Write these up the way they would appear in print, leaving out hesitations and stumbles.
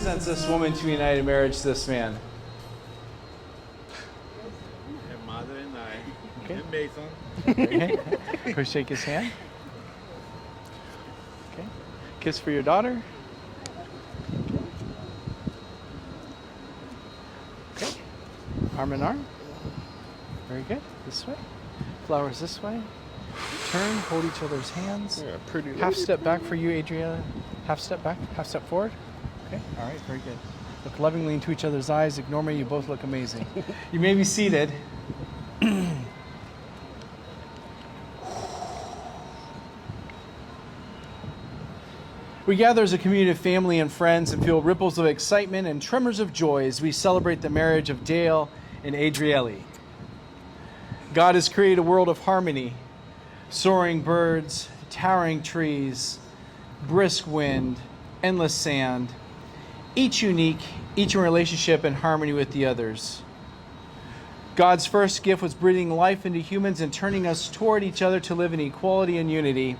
presents this woman to be united in marriage to this man? And mother and I. Okay. And Mason. Okay. Go shake his hand. Okay. Kiss for your daughter. Okay. Arm in arm. Very good. This way. Flowers this way. Turn, hold each other's hands. Yeah, pretty. Half step back for you, Adriella. Half step back, half step forward. Okay, all right, very good. Look lovingly into each other's eyes. Ignore me, you both look amazing. You may be seated. We gather as a community of family and friends and feel ripples of excitement and tremors of joy as we celebrate the marriage of Dale and Adrielly. God has created a world of harmony, soaring birds, towering trees, brisk wind, endless sand, each unique, each in relationship and harmony with the others. God's first gift was breathing life into humans and turning us toward each other to live in equality and unity.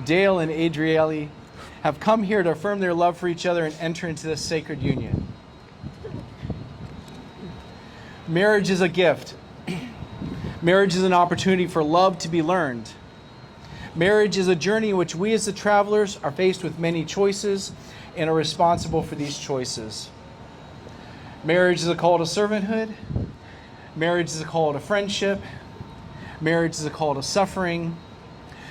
Dale and Adrielly have come here to affirm their love for each other and enter into this sacred union. Marriage is a gift. Marriage is an opportunity for love to be learned. Marriage is a journey in which we as the travelers are faced with many choices and are responsible for these choices. Marriage is a call to servanthood. Marriage is a call to friendship. Marriage is a call to suffering.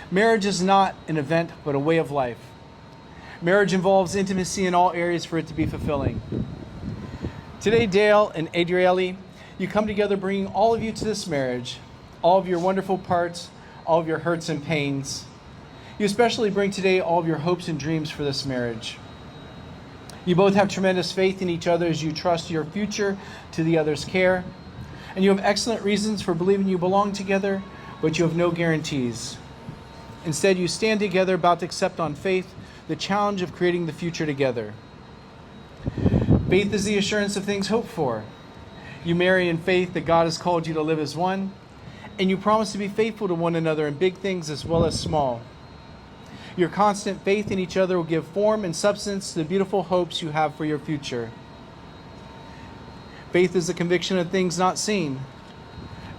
Marriage is not an event, but a way of life. Marriage involves intimacy in all areas for it to be fulfilling. Today, Dale and Adrielly, you come together bringing all of you to this marriage, all of your wonderful parts, all of your hurts and pains. You especially bring today all of your hopes and dreams for this marriage. You both have tremendous faith in each other as you trust your future to the other's care. And you have excellent reasons for believing you belong together, but you have no guarantees. Instead, you stand together about to accept on faith the challenge of creating the future together. Faith is the assurance of things hoped for. You marry in faith that God has called you to live as one, and you promise to be faithful to one another in big things as well as small. Your constant faith in each other will give form and substance to the beautiful hopes you have for your future. Faith is the conviction of things not seen.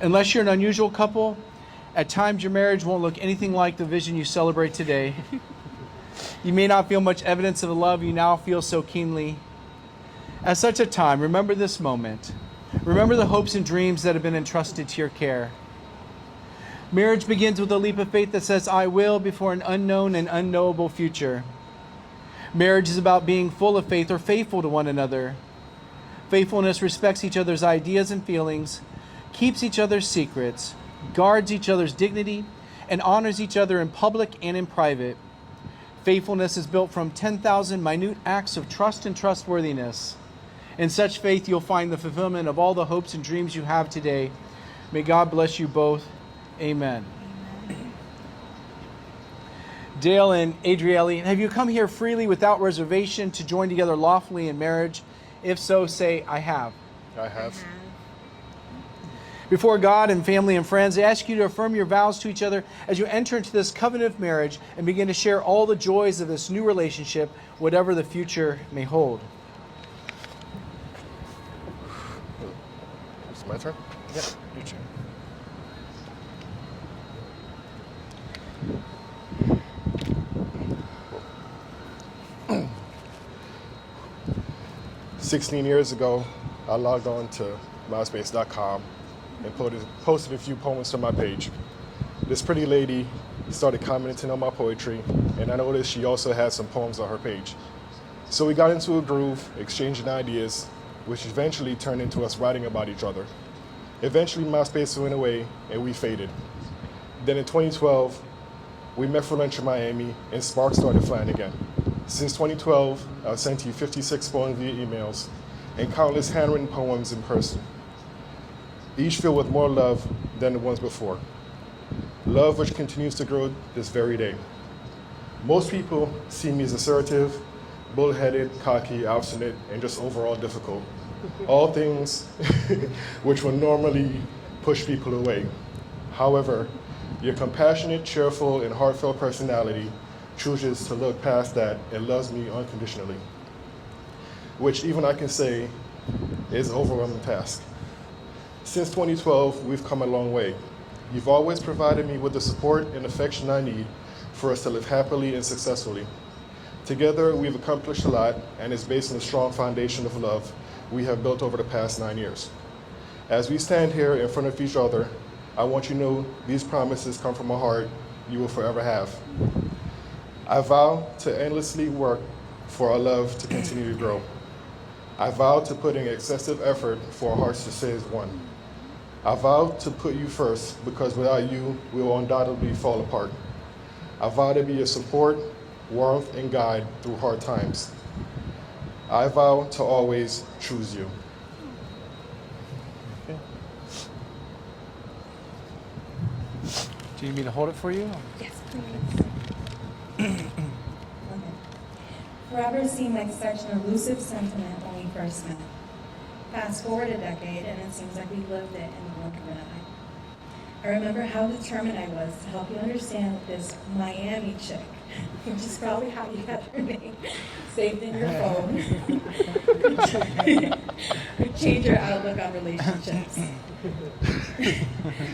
Unless you're an unusual couple, at times your marriage won't look anything like the vision you celebrate today. You may not feel much evidence of the love you now feel so keenly. At such a time, remember this moment. Remember the hopes and dreams that have been entrusted to your care. Marriage begins with a leap of faith that says, I will, before an unknown and unknowable future. Marriage is about being full of faith or faithful to one another. Faithfulness respects each other's ideas and feelings, keeps each other's secrets, guards each other's dignity, and honors each other in public and in private. Faithfulness is built from 10,000 minute acts of trust and trustworthiness. In such faith, you'll find the fulfillment of all the hopes and dreams you have today. May God bless you both. Amen. Dale and Adrielly, have you come here freely without reservation to join together lawfully in marriage? If so, say, I have. I have. Before God and family and friends, I ask you to affirm your vows to each other as you enter into this covenant of marriage and begin to share all the joys of this new relationship, whatever the future may hold. It's my turn? Yeah, your turn. Hmm. 16 years ago, I logged on to MySpace.com and posted a few poems to my page. This pretty lady started commenting on my poetry, and I noticed she also had some poems on her page. So we got into a groove, exchanging ideas, which eventually turned into us writing about each other. Eventually, MySpace went away, and we faded. Then in 2012, we met for lunch in Miami, and sparks started flying again. Since 2012, I've sent you 56 poems via emails, and countless handwritten poems in person, each filled with more love than the ones before. Love which continues to grow this very day. Most people see me as assertive, bullheaded, cocky, obstinate, and just overall difficult. All things which would normally push people away. However, your compassionate, cheerful, and heartfelt personality chooses to look past that and loves me unconditionally. which even I can say is an overwhelming task. Since 2012, we've come a long way. You've always provided me with the support and affection I need for us to live happily and successfully. Together, we've accomplished a lot, and it's based on the strong foundation of love we have built over the past 9 years. As we stand here in front of each other, I want you to know these promises come from a heart you will forever have. I vow to endlessly work for our love to continue to grow. I vow to put in excessive effort for our hearts to stay as one. I vow to put you first, because without you, we will undoubtedly fall apart. I vow to be your support, warmth, and guide through hard times. I vow to always choose you. Okay. Do you need me to hold it for you? Yes, please. Forever seemed like such an elusive sentiment when we first met. Fast forward a decade, and it seems like we lived it in the blink of an eye. I remember how determined I was to help you understand that this Miami chick, which is probably how you got her name saved in your phone, would change your outlook on relationships.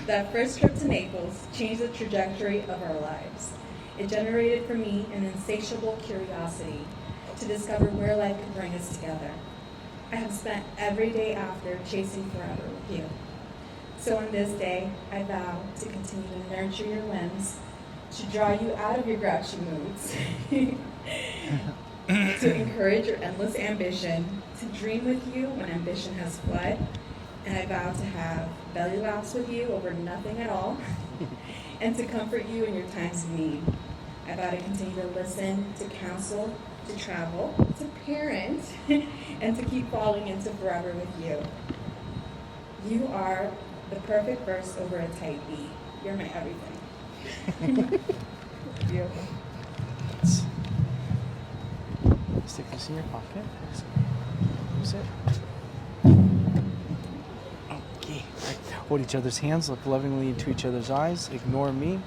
That first trip to Naples changed the trajectory of our lives. It generated for me an insatiable curiosity to discover where life could bring us together. I have spent every day after chasing forever with you. So on this day, I vow to continue to nurture your whims, to draw you out of your grouchy moods, to encourage your endless ambition, to dream with you when ambition has fled, and I vow to have belly laughs with you over nothing at all, and to comfort you in your times of need. I vow to continue to listen, to counsel, to travel, to parent, and to keep falling into forever with you. You are the perfect verse over a tight beat. You're my everything. Beautiful. Stick this in your pocket. Use it. Okay. Hold each other's hands, look lovingly into each other's eyes. Ignore me.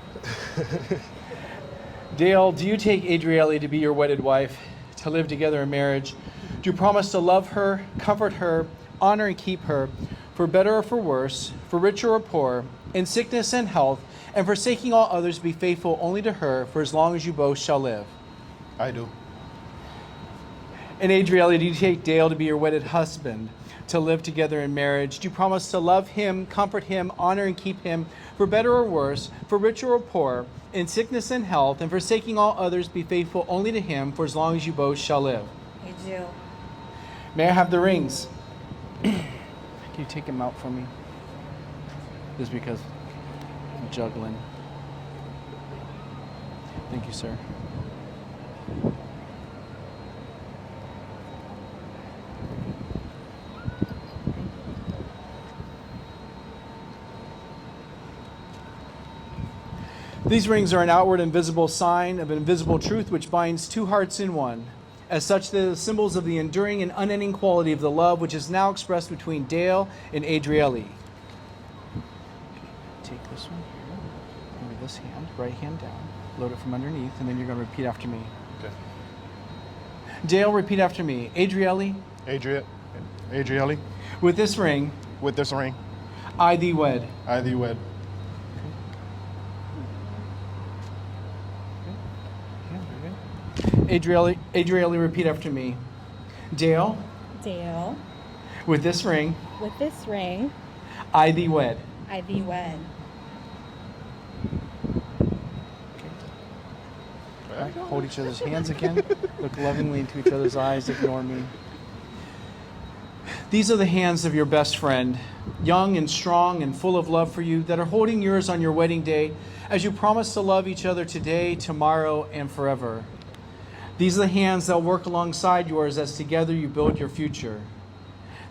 Dale, do you take Adrielly to be your wedded wife, to live together in marriage? Do you promise to love her, comfort her, honor and keep her, for better or for worse, for richer or poor, in sickness and health, and forsaking all others, be faithful only to her for as long as you both shall live? I do. And Adrielly, do you take Dale to be your wedded husband, to live together in marriage? Do you promise to love him, comfort him, honor and keep him, for better or worse, for richer or poor, in sickness and health, and forsaking all others, be faithful only to him for as long as you both shall live? I do. May I have the rings? Can you take them out for me? Just because I'm juggling. Thank you, sir. These rings are an outward and visible sign of an invisible truth which binds two hearts in one. As such, they are the symbols of the enduring and unending quality of the love which is now expressed between Dale and Adrielly. Take this one here, over this hand, right hand down, load it from underneath, and then you're going to repeat after me. Okay. Dale, repeat after me. Adrielly, Adrielly, with this ring, with this ring, I thee wed. I thee wed. Adrielly, repeat after me. Dale, Dale, with this ring, with this ring, I thee wed. I thee wed. All right, hold each other's hands again. Look lovingly into each other's eyes. Ignore me. These are the hands of your best friend, young and strong and full of love for you, that are holding yours on your wedding day as you promise to love each other today, tomorrow, and forever. These are the hands that will work alongside yours as together you build your future.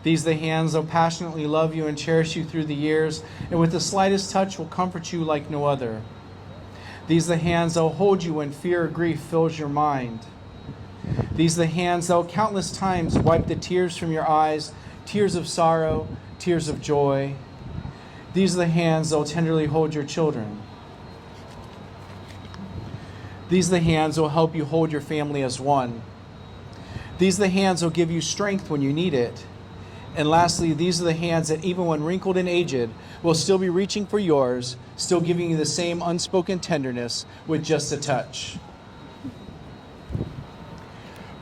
These are the hands that will passionately love you and cherish you through the years, and with the slightest touch will comfort you like no other. These are the hands that will hold you when fear or grief fills your mind. These are the hands that will countless times wipe the tears from your eyes, tears of sorrow, tears of joy. These are the hands that will tenderly hold your children. These are the hands that will help you hold your family as one. These are the hands that will give you strength when you need it. And lastly, these are the hands that even when wrinkled and aged, will still be reaching for yours, still giving you the same unspoken tenderness with just a touch.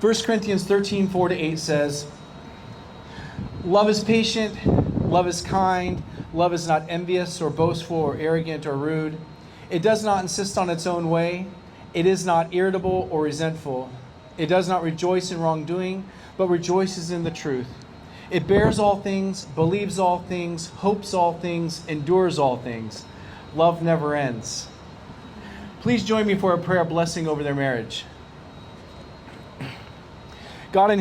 1 Corinthians 13, 4-8 says, love is patient, love is kind, love is not envious or boastful or arrogant or rude. It does not insist on its own way. It is not irritable or resentful. It does not rejoice in wrongdoing, but rejoices in the truth. It bears all things, believes all things, hopes all things, endures all things. Love never ends. Please join me for a prayer blessing over their marriage. God in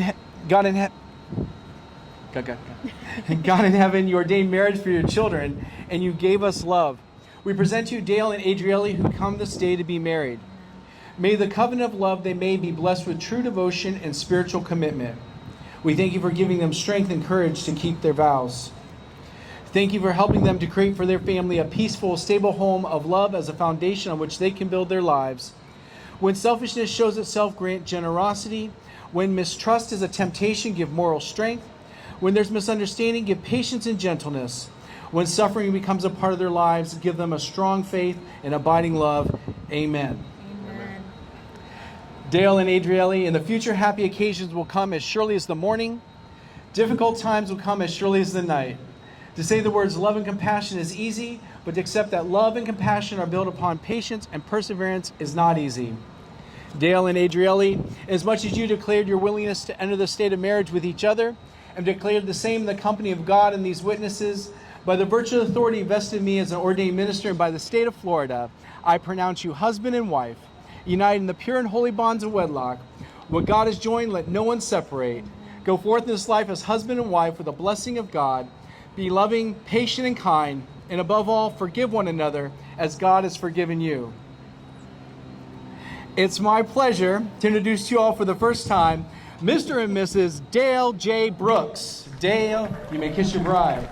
heaven, you ordained marriage for your children, and you gave us love. We present to you Dale and Adrielly, who come this day to be married. May the covenant of love they made be blessed with true devotion and spiritual commitment. We thank you for giving them strength and courage to keep their vows. Thank you for helping them to create for their family a peaceful, stable home of love as a foundation on which they can build their lives. When selfishness shows itself, grant generosity. When mistrust is a temptation, give moral strength. When there's misunderstanding, give patience and gentleness. When suffering becomes a part of their lives, give them a strong faith and abiding love. Amen. Amen. Dale and Adrielly, in the future, happy occasions will come as surely as the morning. Difficult times will come as surely as the night. To say the words love and compassion is easy, but to accept that love and compassion are built upon patience and perseverance is not easy. Dale and Adrielly, as much as you declared your willingness to enter the state of marriage with each other, and declared the same in the company of God and these witnesses, by the virtue of authority vested in me as an ordained minister and by the state of Florida, I pronounce you husband and wife, united in the pure and holy bonds of wedlock. What God has joined, let no one separate. Go forth in this life as husband and wife with the blessing of God. Be loving, patient, and kind, and above all, forgive one another as God has forgiven you. It's my pleasure to introduce to you all for the first time, Mr. and Mrs. Dale J. Brooks. Dale, you may kiss your bride.